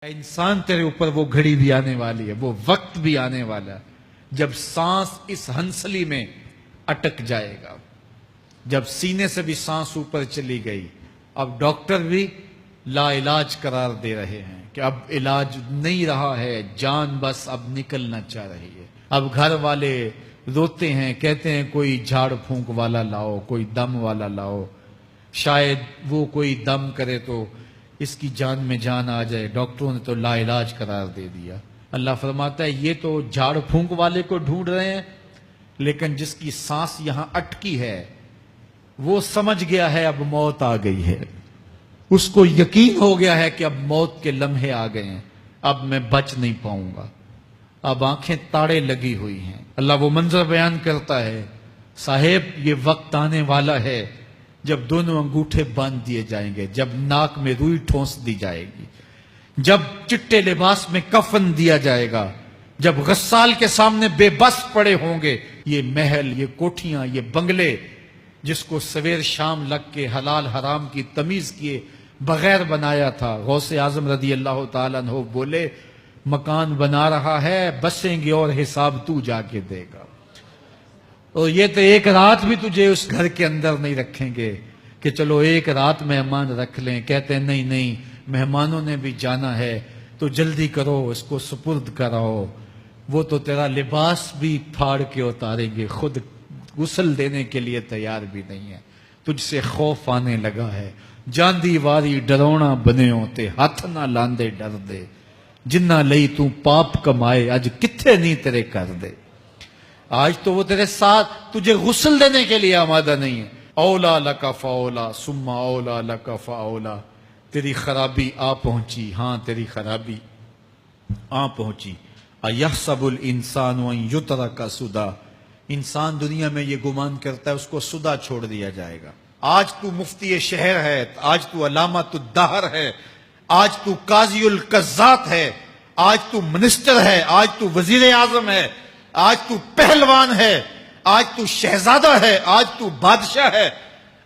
انسان تیرے اوپر وہ گھڑی بھی آنے والی ہے، وہ وقت بھی آنے والا ہے جب سانس اس ہنسلی میں اٹک جائے گا، جب سینے سے بھی سانس اوپر چلی گئی۔ اب ڈاکٹر بھی لا علاج قرار دے رہے ہیں کہ اب علاج نہیں رہا ہے، جان بس اب نکلنا چاہ رہی ہے۔ اب گھر والے روتے ہیں، کہتے ہیں کوئی جھاڑ پھونک والا لاؤ، کوئی دم والا لاؤ، شاید وہ کوئی دم کرے تو اس کی جان میں جان آ جائے۔ ڈاکٹروں نے تو لا علاج قرار دے دیا۔ اللہ فرماتا ہے یہ تو جھاڑ پھونک والے کو ڈھونڈ رہے ہیں، لیکن جس کی سانس یہاں اٹکی ہے وہ سمجھ گیا ہے اب موت آ گئی ہے، اس کو یقین ہو گیا ہے کہ اب موت کے لمحے آ گئے ہیں، اب میں بچ نہیں پاؤں گا، اب آنکھیں تاڑے لگی ہوئی ہیں۔ اللہ وہ منظر بیان کرتا ہے، صاحب یہ وقت آنے والا ہے جب دونوں انگوٹھے باندھ دیے جائیں گے، جب ناک میں روئی ٹھونس دی جائے گی، جب چٹے لباس میں کفن دیا جائے گا، جب غسال کے سامنے بے بس پڑے ہوں گے۔ یہ محل، یہ کوٹھیاں، یہ بنگلے جس کو سویر شام لگ کے حلال حرام کی تمیز کیے بغیر بنایا تھا، غوث اعظم رضی اللہ تعالیٰ عنہ بولے مکان بنا رہا ہے، بسیں گے اور حساب تو جا کے دے گا، اور یہ تو ایک رات بھی تجھے اس گھر کے اندر نہیں رکھیں گے کہ چلو ایک رات مہمان رکھ لیں۔ کہتے ہیں نہیں نہیں، مہمانوں نے بھی جانا ہے تو جلدی کرو، اس کو سپرد کراؤ، وہ تو تیرا لباس بھی پھاڑ کے اتاریں گے، خود غسل دینے کے لیے تیار بھی نہیں ہے، تجھ سے خوف آنے لگا ہے۔ جاندی واری ڈرونا بنے ہوتے، ہاتھ نہ لاندے ڈر دے، جنہ لئی تو پاپ کمائے اج کتھے نہیں تیرے کر دے۔ آج تو وہ تیرے ساتھ تجھے غسل دینے کے لیے آمادہ نہیں ہے۔ اولا لکا فاولا ثم اولا لکا فاولا، تیری خرابی آ پہنچی، ہاں تیری خرابی آ پہنچی۔ ایحسب الانسان ان یترک سدی، انسان دنیا میں یہ گمان کرتا ہے اس کو سدا چھوڑ دیا جائے گا۔ آج تو مفتی شہر ہے، آج تو علامۃ الدہر ہے، آج تو قاضی القضات ہے، آج تو منسٹر ہے، آج تو وزیر اعظم ہے، آج تو پہلوان ہے، آج تو شہزادہ ہے، آج تو بادشاہ ہے،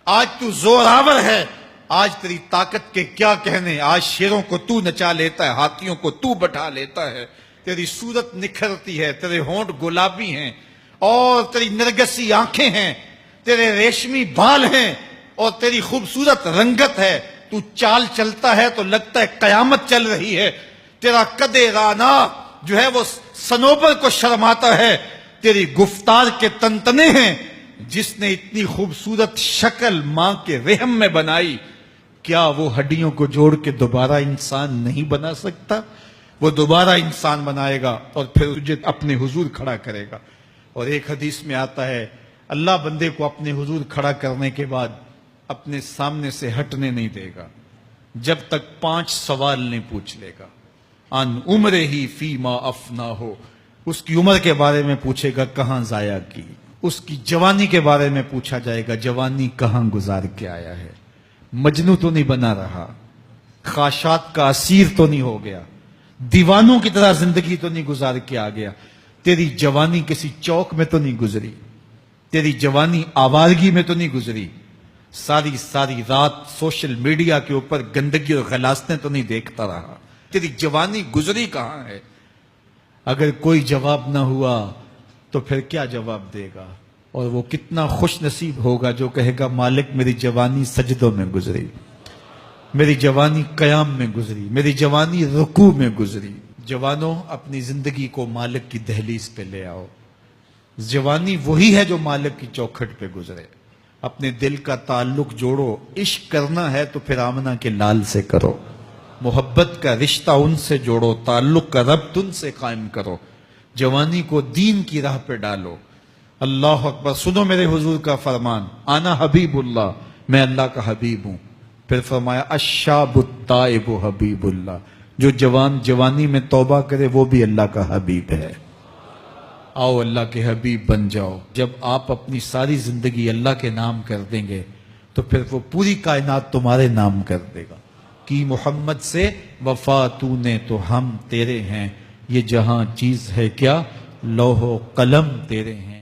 آج تو زوراور ہے، آج تیری طاقت کے کیا کہنے۔ آج شیروں کو تو نچا لیتا ہے، ہاتھیوں کو تو بٹھا لیتا ہے، تیری صورت نکھرتی ہے، تیرے ہونٹ گلابی ہیں اور تیری نرگسی آنکھیں ہیں، تیرے ریشمی بال ہیں اور تیری خوبصورت رنگت ہے، تو چال چلتا ہے تو لگتا ہے قیامت چل رہی ہے، تیرا قد رانا جو ہے وہ صنوبر کو شرماتا ہے، تیری گفتار کے تنتنے ہیں۔ جس نے اتنی خوبصورت شکل ماں کے رحم میں بنائی، کیا وہ ہڈیوں کو جوڑ کے دوبارہ انسان نہیں بنا سکتا؟ وہ دوبارہ انسان بنائے گا اور پھر تجھے اپنے حضور کھڑا کرے گا۔ اور ایک حدیث میں آتا ہے اللہ بندے کو اپنے حضور کھڑا کرنے کے بعد اپنے سامنے سے ہٹنے نہیں دے گا جب تک 5 سوال نہیں پوچھ لے گا۔ ان عمرہ ہی فیما افنا ہو، اس کی عمر کے بارے میں پوچھے گا کہاں ضائع کی، اس کی جوانی کے بارے میں پوچھا جائے گا جوانی کہاں گزار کے آیا ہے، مجنوں تو نہیں بنا رہا، خواہشات کا اسیر تو نہیں ہو گیا، دیوانوں کی طرح زندگی تو نہیں گزار کے آ گیا، تیری جوانی کسی چوک میں تو نہیں گزری، تیری جوانی آوارگی میں تو نہیں گزری، ساری ساری رات سوشل میڈیا کے اوپر گندگی اور غلاستیں تو نہیں دیکھتا رہا، تیری جوانی گزری کہاں ہے؟ اگر کوئی جواب نہ ہوا تو پھر کیا جواب دے گا؟ اور وہ کتنا خوش نصیب ہوگا جو کہے گا مالک میری جوانی سجدوں میں گزری، میری جوانی قیام میں گزری، میری جوانی رکوع میں گزری۔ جوانوں اپنی زندگی کو مالک کی دہلیز پہ لے آؤ، جوانی وہی ہے جو مالک کی چوکھٹ پہ گزرے۔ اپنے دل کا تعلق جوڑو، عشق کرنا ہے تو پھر آمنہ کے لال سے کرو، محبت کا رشتہ ان سے جوڑو، تعلق کا ربط ان سے قائم کرو، جوانی کو دین کی راہ پہ ڈالو۔ اللہ اکبر، سنو میرے حضور کا فرمان، انا حبیب اللہ، میں اللہ کا حبیب ہوں۔ پھر فرمایا الشاب التائب حبیب اللہ، جو جوان جوانی میں توبہ کرے وہ بھی اللہ کا حبیب ہے۔ آؤ اللہ کے حبیب بن جاؤ۔ جب آپ اپنی ساری زندگی اللہ کے نام کر دیں گے تو پھر وہ پوری کائنات تمہارے نام کر دے گا۔ کی محمد سے وفا تو نے تو ہم تیرے ہیں، یہ جہاں چیز ہے کیا لوح و قلم تیرے ہیں۔